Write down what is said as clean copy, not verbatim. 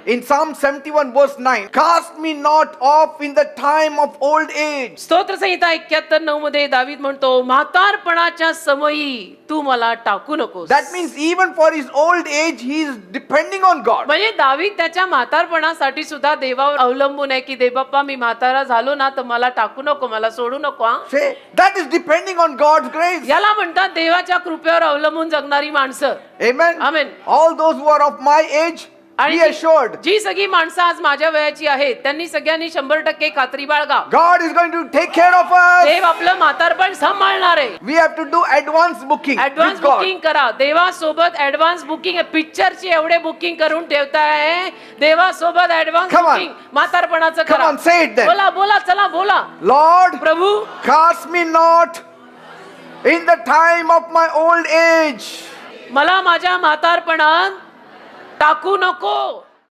In Psalm 71 verse 9, cast me not off in the time of old age. स्तोत्र संहिता 71:9 मध्ये दावीद म्हणतो, म्हातारपणाच्या समयी तू मला टाकू नकोस. That means even for his old age, he is depending on God. म्हणजे दावीद त्याच्या म्हातारपणासाठी सुद्धा देवावर अवलंबून आहे की देवबाप्पा मी म्हातारा झालो ना तर मला टाकू नको, मला सोडू नको. Say, that is depending on God's grace. याला म्हणतात देवाच्या कृपेवर अवलंबून जगणारी माणसं. Amen. Amen. All those who are of my age, आणि be assured, जी सगळी माणसं आज माझ्या वयाची आहेत त्यांनी सगळ्यांनी 100% खात्री बाळगा. God is going to take care of us. देव आपलं म्हातारपण सांभाळणार आहे. We have to do advance booking advance with God. Booking करा. देवासोबत ऍडव्हान्स बुकिंग आहे. पिक्चरची एवढे बुकिंग करून ठेवताय. देवासोबत ऍडव्हान्स Come on. बुकिंग म्हातारपणाचं Come करा. on, say it then. बोला बोला चला बोला. Lord, Prabhu cast me not in the time of my old age. मला माझ्या म्हातारपणात टाकू नको.